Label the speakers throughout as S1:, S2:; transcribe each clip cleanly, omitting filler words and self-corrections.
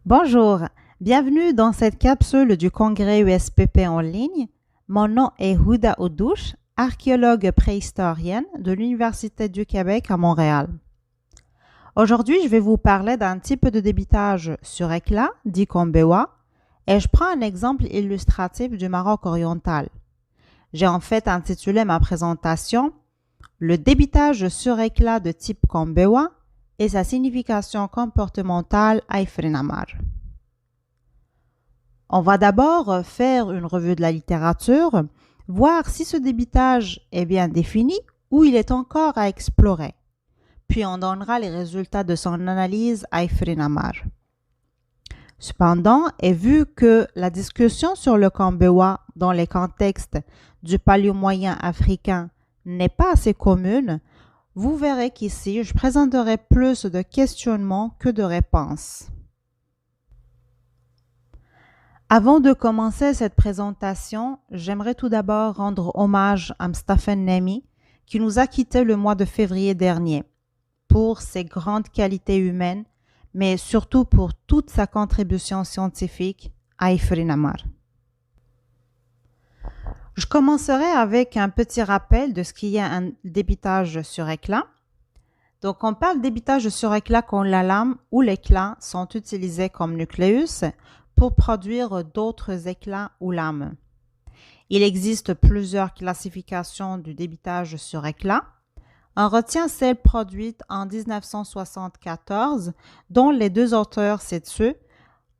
S1: Bonjour, bienvenue dans cette capsule du congrès USPP en ligne. Mon nom est Houda Oudouche, archéologue préhistorienne de l'Université du Québec à Montréal. Aujourd'hui, je vais vous parler d'un type de débitage sur éclat, dit Kombewa, et je prends un exemple illustratif du Maroc oriental. J'ai en fait intitulé ma présentation Le débitage sur éclat de type Kombewa et sa signification comportementale à Ifrinamar. On va d'abord faire une revue de la littérature, voir si ce débitage est bien défini ou il est encore à explorer. Puis on donnera les résultats de son analyse à Ifrinamar. Cependant, et vu que la discussion sur le Kombewa dans les contextes du paléo-moyen africain n'est pas assez commune, vous verrez qu'ici, je présenterai plus de questionnements que de réponses. Avant de commencer cette présentation, j'aimerais tout d'abord rendre hommage à Mstafa Nemi, qui nous a quittés le mois de février dernier, pour ses grandes qualités humaines, mais surtout pour toute sa contribution scientifique à Ifrinamar. Je commencerai avec un petit rappel de ce qu'il y a un débitage sur éclat. Donc, on parle débitage sur éclat quand la lame ou l'éclat sont utilisés comme nucléus pour produire d'autres éclats ou lames. Il existe plusieurs classifications du débitage sur éclat. On retient celle produite en 1974, dont les deux auteurs ci-dessus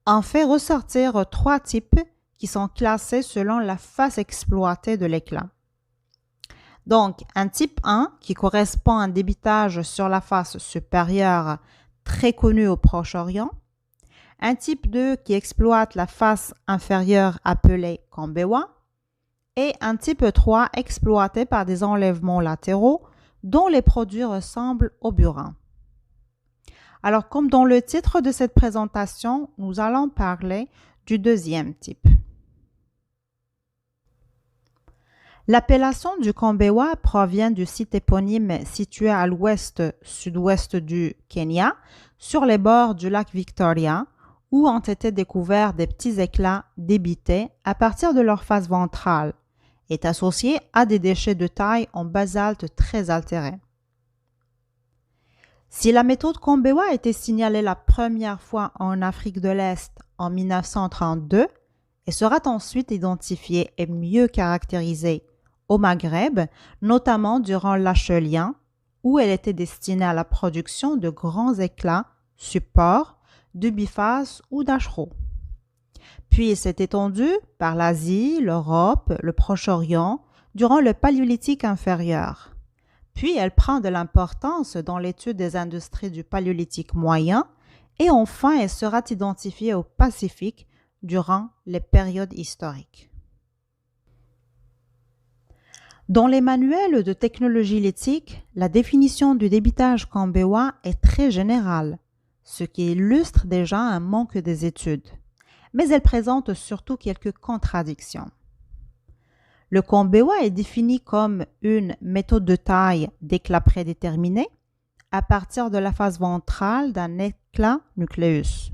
S1: en fait ressortir trois types qui sont classés selon la face exploitée de l'éclat. Donc, un type 1 qui correspond à un débitage sur la face supérieure très connu au Proche-Orient, un type 2 qui exploite la face inférieure appelée Kombewa, et un type 3 exploité par des enlèvements latéraux dont les produits ressemblent au burin. Alors, comme dans le titre de cette présentation, nous allons parler du deuxième type. L'appellation du Kombewa provient du site éponyme situé à l'ouest-sud-ouest du Kenya, sur les bords du lac Victoria, où ont été découverts des petits éclats débités à partir de leur face ventrale, est associé à des déchets de taille en basalte très altérés. Si la méthode Kombewa a été signalée la première fois en Afrique de l'Est en 1932 et sera ensuite identifiée et mieux caractérisée au Maghreb, notamment durant l'Achelien, où elle était destinée à la production de grands éclats, supports, de bifaces ou d'achereaux. Puis s'est étendue par l'Asie, l'Europe, le Proche-Orient, durant le Paléolithique inférieur. Puis elle prend de l'importance dans l'étude des industries du Paléolithique moyen et enfin elle sera identifiée au Pacifique durant les périodes historiques. Dans les manuels de technologie lithique, la définition du débitage Kombewa est très générale, ce qui illustre déjà un manque des études, mais elle présente surtout quelques contradictions. Le Kombewa est défini comme une méthode de taille d'éclat prédéterminé à partir de la face ventrale d'un éclat nucléus.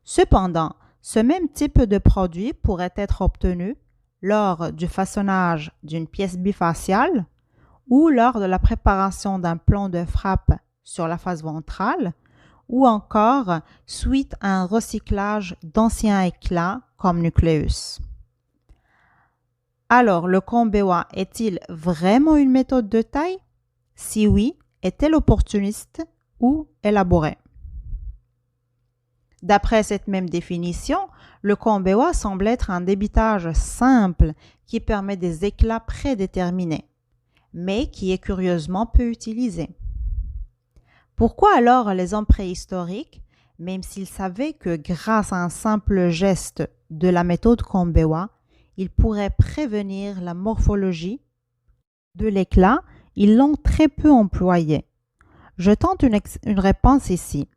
S1: Cependant, ce même type de produit pourrait être obtenu lors du façonnage d'une pièce bifaciale ou lors de la préparation d'un plan de frappe sur la face ventrale ou encore suite à un recyclage d'anciens éclats comme nucléus. Alors, le Kombewa est-il vraiment une méthode de taille? Si oui, est-elle opportuniste ou élaborée? D'après cette même définition, le Kombewa semble être un débitage simple qui permet des éclats prédéterminés, mais qui est curieusement peu utilisé. Pourquoi alors les hommes préhistoriques, même s'ils savaient que grâce à un simple geste de la méthode Kombewa, ils pourraient prévenir la morphologie de l'éclat, ils l'ont très peu employé? Je tente une réponse ici.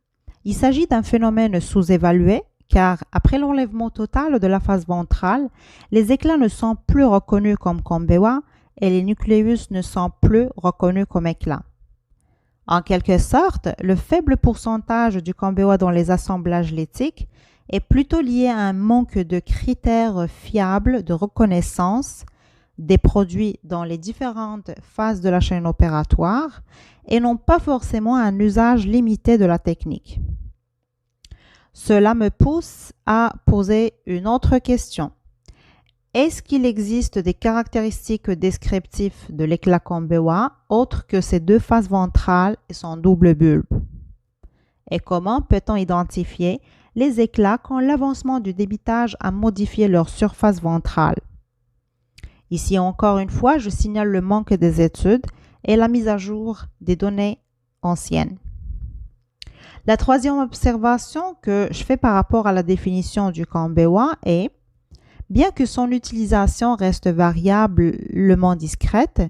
S1: Il s'agit d'un phénomène sous-évalué car après l'enlèvement total de la face ventrale, les éclats ne sont plus reconnus comme Kombewa et les nucléus ne sont plus reconnus comme éclats. En quelque sorte, le faible pourcentage du Cambewa dans les assemblages lithiques est plutôt lié à un manque de critères fiables de reconnaissance des produits dans les différentes phases de la chaîne opératoire et non pas forcément un usage limité de la technique. Cela me pousse à poser une autre question. Est-ce qu'il existe des caractéristiques descriptives de l'éclat Cambewa autres que ses deux faces ventrales et son double bulbe? Et comment peut-on identifier les éclats quand l'avancement du débitage a modifié leur surface ventrale? Ici encore une fois, je signale le manque des études et la mise à jour des données anciennes. La troisième observation que je fais par rapport à la définition du Cambewa est: bien que son utilisation reste variablement discrète,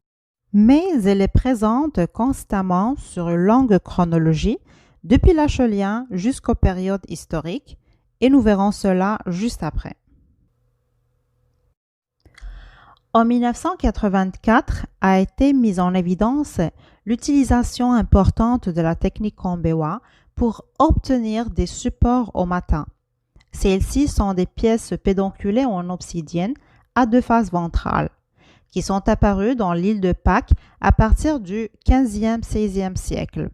S1: mais elle est présente constamment sur une longue chronologie, depuis l'Achelien jusqu'aux périodes historiques, et nous verrons cela juste après. En 1984 a été mise en évidence l'utilisation importante de la technique Cambewa pour obtenir des supports au matin. Celles-ci sont des pièces pédonculées en obsidienne à deux faces ventrales, qui sont apparues dans l'île de Pâques à partir du 15e-16e siècle.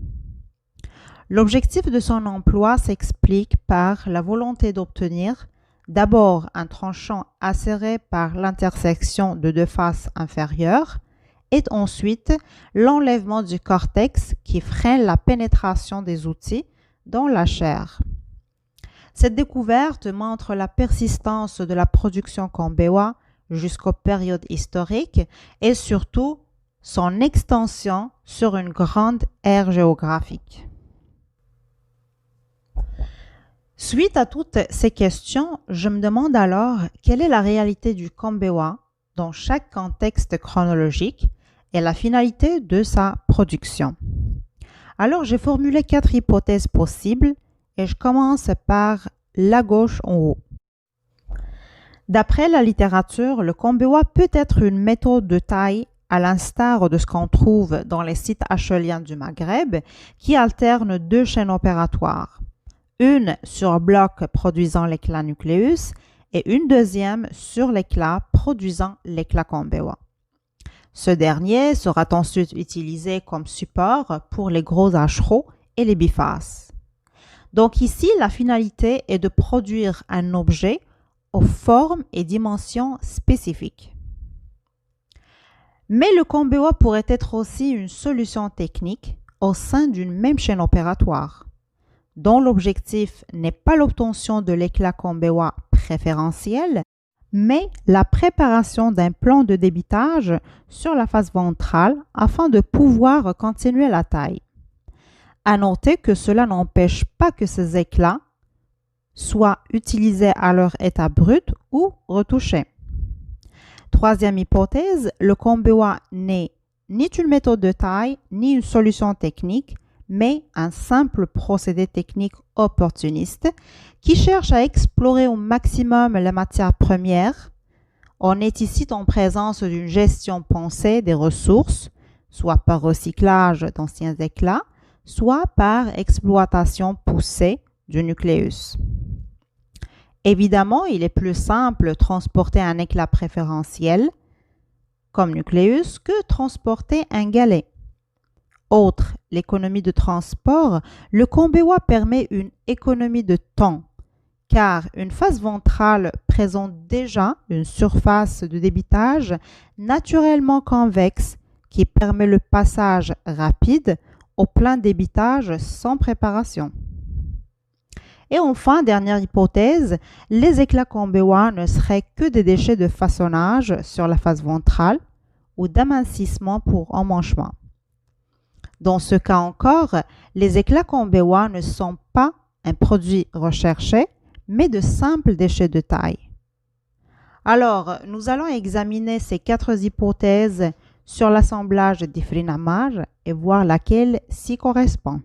S1: L'objectif de son emploi s'explique par la volonté d'obtenir d'abord un tranchant acéré par l'intersection de deux faces inférieures et ensuite l'enlèvement du cortex qui freine la pénétration des outils dans la chair. Cette découverte montre la persistance de la production Cambewa jusqu'aux périodes historiques et surtout son extension sur une grande aire géographique. Suite à toutes ces questions, je me demande alors quelle est la réalité du Cambewa dans chaque contexte chronologique et la finalité de sa production. Alors j'ai formulé 4 hypothèses possibles et je commence par la gauche en haut. D'après la littérature, le Cambewa peut être une méthode de taille à l'instar de ce qu'on trouve dans les sites acheliens du Maghreb qui alternent deux chaînes opératoires. Une sur bloc produisant l'éclat nucléus et une deuxième sur l'éclat produisant l'éclat Cambewa. Ce dernier sera ensuite utilisé comme support pour les gros achereaux et les bifaces. Donc ici, la finalité est de produire un objet aux formes et dimensions spécifiques. Mais le Cambewa pourrait être aussi une solution technique au sein d'une même chaîne opératoire, dont l'objectif n'est pas l'obtention de l'éclat Cambewa préférentiel, mais la préparation d'un plan de débitage sur la face ventrale afin de pouvoir continuer la taille. À noter que cela n'empêche pas que ces éclats soient utilisés à leur état brut ou retouchés. Troisième hypothèse, le Cambewa n'est ni une méthode de taille ni une solution technique, mais un simple procédé technique opportuniste qui cherche à explorer au maximum la matière première. On est ici en présence d'une gestion pensée des ressources, soit par recyclage d'anciens éclats, soit par exploitation poussée du nucléus. Évidemment, il est plus simple de transporter un éclat préférentiel comme nucléus que transporter un galet. Autre, l'économie de transport, le Cambewa permet une économie de temps, car une face ventrale présente déjà une surface de débitage naturellement convexe qui permet le passage rapide au plein débitage sans préparation. Et enfin, dernière hypothèse, les éclats Cambewa ne seraient que des déchets de façonnage sur la face ventrale ou d'amincissement pour emmanchement. Dans ce cas encore, les éclats Cambewa ne sont pas un produit recherché, mais de simples déchets de taille. Alors, nous allons examiner ces 4 hypothèses sur l'assemblage des frinamages et voir laquelle s'y correspond.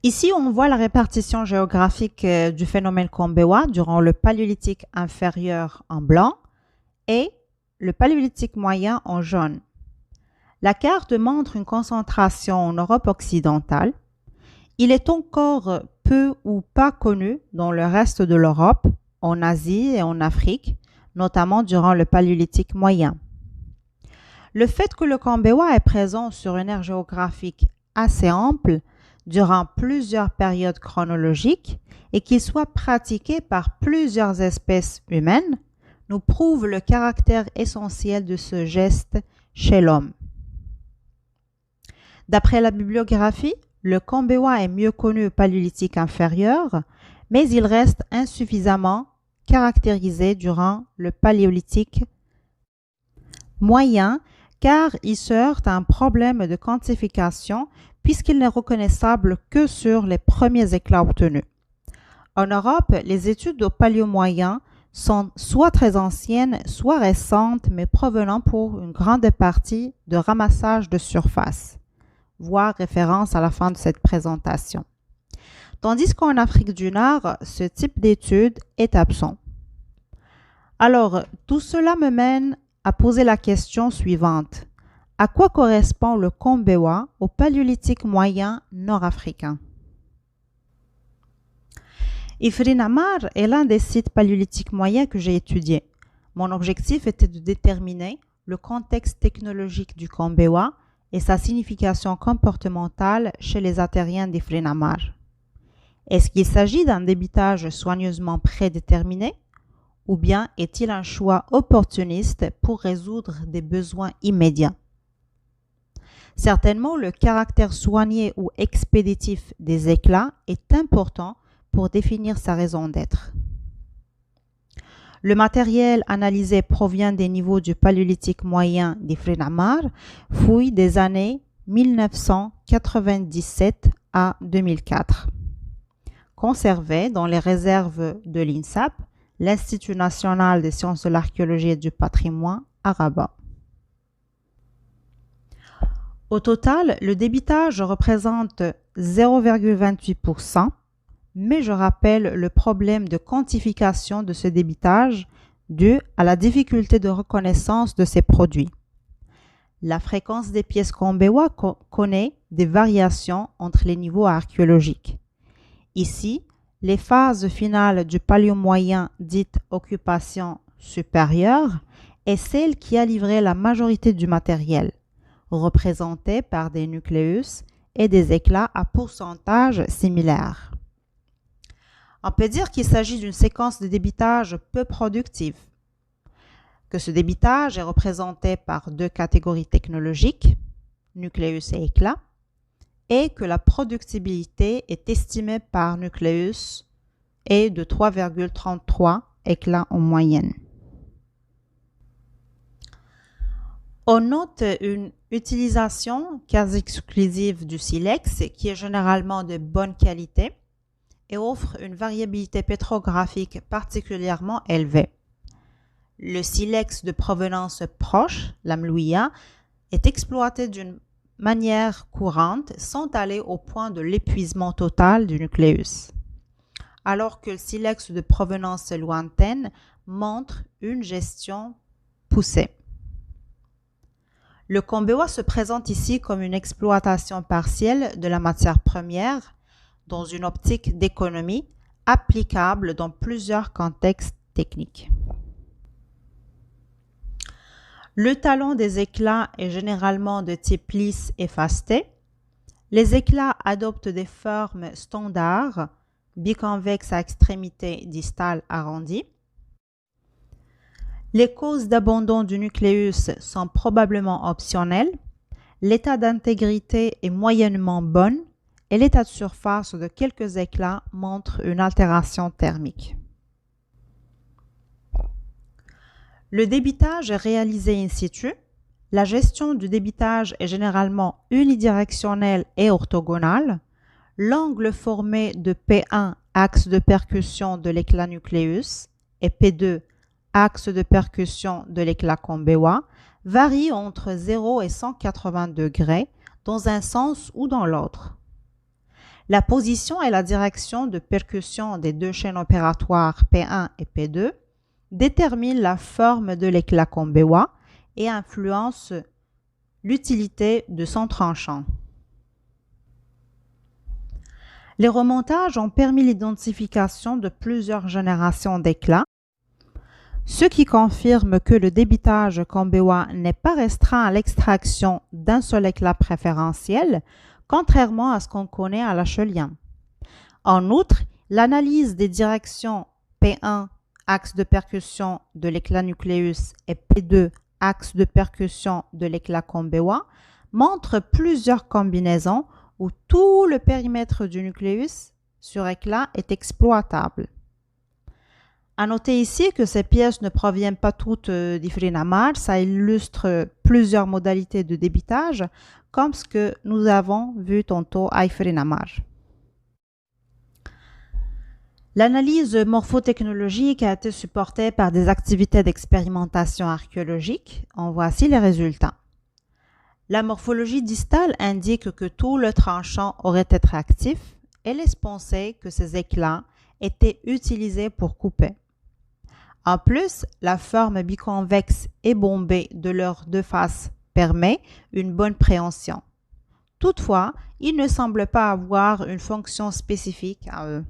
S1: Ici, on voit la répartition géographique du phénomène Cambewa durant le paléolithique inférieur en blanc et le paléolithique moyen en jaune. La carte montre une concentration en Europe occidentale. Il est encore peu ou pas connu dans le reste de l'Europe, en Asie et en Afrique, notamment durant le Paléolithique moyen. Le fait que le Cambewa est présent sur une aire géographique assez ample durant plusieurs périodes chronologiques et qu'il soit pratiqué par plusieurs espèces humaines nous prouve le caractère essentiel de ce geste chez l'homme. D'après la bibliographie, le Cambewa est mieux connu au Paléolithique inférieur, mais il reste insuffisamment caractérisé durant le Paléolithique moyen car il se heurte à un problème de quantification puisqu'il n'est reconnaissable que sur les premiers éclats obtenus. En Europe, les études au Paléo moyen sont soit très anciennes, soit récentes, mais provenant pour une grande partie de ramassage de surface. Voir référence à la fin de cette présentation. Tandis qu'en Afrique du Nord, ce type d'étude est absent. Alors, tout cela me mène à poser la question suivante. À quoi correspond le Cambewa au Paléolithique moyen nord-africain? Ifrinamar est l'un des sites paléolithiques moyens que j'ai étudiés. Mon objectif était de déterminer le contexte technologique du Cambewa et sa signification comportementale chez les Atériens d'Ifrinamar. Est-ce qu'il s'agit d'un débitage soigneusement prédéterminé ou bien est-il un choix opportuniste pour résoudre des besoins immédiats? Certainement, le caractère soigné ou expéditif des éclats est important pour définir sa raison d'être. Le matériel analysé provient des niveaux du Paléolithique moyen d'Ifrinamar, fouilles des années 1997 à 2004. Conservé dans les réserves de l'INSAP, l'Institut national des sciences de l'archéologie et du patrimoine à Rabat. Au total, le débitage représente 0,28%, mais je rappelle le problème de quantification de ce débitage dû à la difficulté de reconnaissance de ces produits. La fréquence des pièces Cambewa connaît des variations entre les niveaux archéologiques. Ici, les phases finales du Paléo moyen dite occupation supérieure est celle qui a livré la majorité du matériel, représenté par des nucléus et des éclats à pourcentage similaires. On peut dire qu'il s'agit d'une séquence de débitage peu productive, que ce débitage est représenté par deux catégories technologiques, nucléus et éclats, et que la productibilité est estimée par nucléus est de 3,33 éclats en moyenne. On note une utilisation quasi exclusive du silex qui est généralement de bonne qualité et offre une variabilité pétrographique particulièrement élevée. Le silex de provenance proche, la mlouia, est exploité d'une manière courante sans aller au point de l'épuisement total du nucléus, alors que le silex de provenance lointaine montre une gestion poussée. Le Cambewa se présente ici comme une exploitation partielle de la matière première dans une optique d'économie applicable dans plusieurs contextes techniques. Le talon des éclats est généralement de type lisse et fasté. Les éclats adoptent des formes standards, biconvexes à extrémité distale arrondie. Les causes d'abandon du nucléus sont probablement optionnelles. L'état d'intégrité est moyennement bon et l'état de surface de quelques éclats montre une altération thermique. Le débitage est réalisé in situ. La gestion du débitage est généralement unidirectionnelle et orthogonale. L'angle formé de P1, axe de percussion de l'éclat nucléus, et P2, axe de percussion de l'éclat Cambewa, varie entre 0 et 180 degrés dans un sens ou dans l'autre. La position et la direction de percussion des deux chaînes opératoires P1 et P2 déterminent la forme de l'éclat Cambewa et influencent l'utilité de son tranchant. Les remontages ont permis l'identification de plusieurs générations d'éclats, ce qui confirme que le débitage Kombewa n'est pas restreint à l'extraction d'un seul éclat préférentiel, contrairement à ce qu'on connaît à l'Acheulean. En outre, l'analyse des directions P1, axe de percussion de l'éclat nucléus, et P2, axe de percussion de l'éclat Kombewa, montre plusieurs combinaisons où tout le périmètre du nucléus sur éclat est exploitable. À noter ici que ces pièces ne proviennent pas toutes d'Ifrinamar, ça illustre plusieurs modalités de débitage, comme ce que nous avons vu tantôt à Ifrinamar. L'analyse morphotechnologique a été supportée par des activités d'expérimentation archéologique. En voici les résultats. La morphologie distale indique que tout le tranchant aurait été actif et laisse penser que ces éclats étaient utilisés pour couper. En plus, la forme biconvexe et bombée de leurs deux faces permet une bonne préhension. Toutefois, il ne semble pas avoir une fonction spécifique à eux.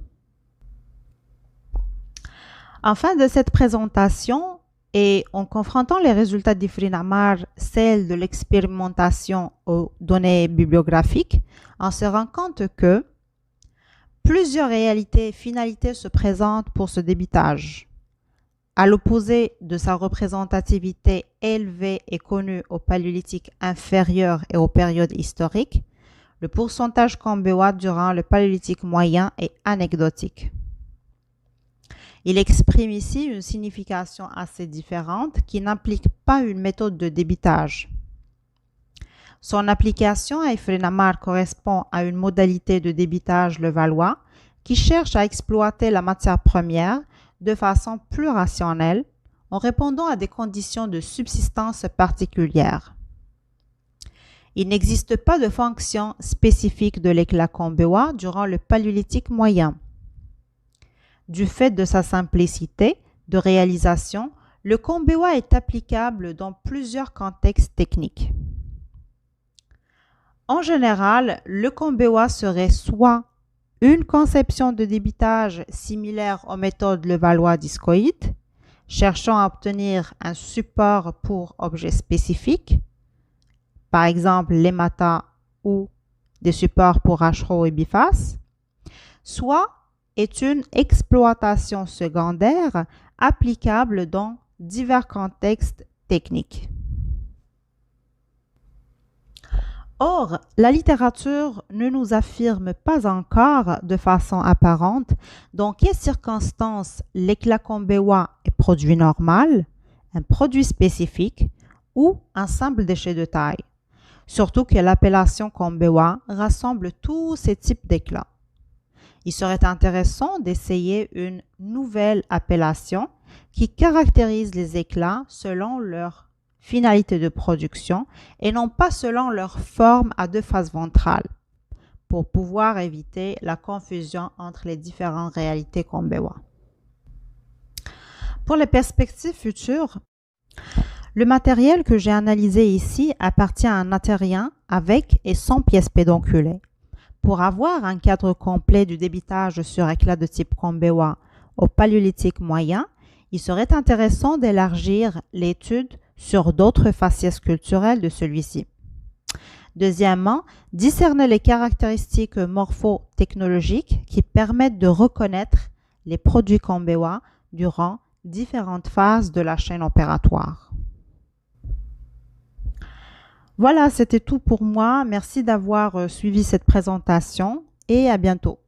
S1: En fin de cette présentation, et en confrontant les résultats d'Ifrinamar, celles de l'expérimentation aux données bibliographiques, on se rend compte que plusieurs réalités et finalités se présentent pour ce débitage. À l'opposé de sa représentativité élevée et connue au paléolithique inférieur et aux périodes historiques, le pourcentage Kombewa durant le paléolithique moyen est anecdotique. Il exprime ici une signification assez différente qui n'implique pas une méthode de débitage. Son application à Ifrinamar correspond à une modalité de débitage levallois qui cherche à exploiter la matière première de façon plus rationnelle en répondant à des conditions de subsistance particulières. Il n'existe pas de fonction spécifique de l'éclat Kombewa durant le paléolithique moyen. Du fait de sa simplicité de réalisation, le Kombewa est applicable dans plusieurs contextes techniques. En général, le Kombewa serait soit une conception de débitage similaire aux méthodes levallois-discoïdes, cherchant à obtenir un support pour objet spécifique, par exemple l'hémata ou des supports pour hachereau et biface, soit est une exploitation secondaire applicable dans divers contextes techniques. Or, la littérature ne nous affirme pas encore de façon apparente dans quelles circonstances l'éclat Kombewa est produit normal, un produit spécifique ou un simple déchet de taille. Surtout que l'appellation Kombewa rassemble tous ces types d'éclats. Il serait intéressant d'essayer une nouvelle appellation qui caractérise les éclats selon leur finalité de production et non pas selon leur forme à deux faces ventrales, pour pouvoir éviter la confusion entre les différentes réalités Kombewa. Pour les perspectives futures, le matériel que j'ai analysé ici appartient à un attérien avec et sans pièces pédonculées. Pour avoir un cadre complet du débitage sur éclat de type Kombewa au paléolithique moyen, il serait intéressant d'élargir l'étude sur d'autres faciès culturels de celui-ci. Deuxièmement, discerner les caractéristiques morphotechnologiques qui permettent de reconnaître les produits Kombewa durant différentes phases de la chaîne opératoire. Voilà, c'était tout pour moi. Merci d'avoir suivi cette présentation et à bientôt.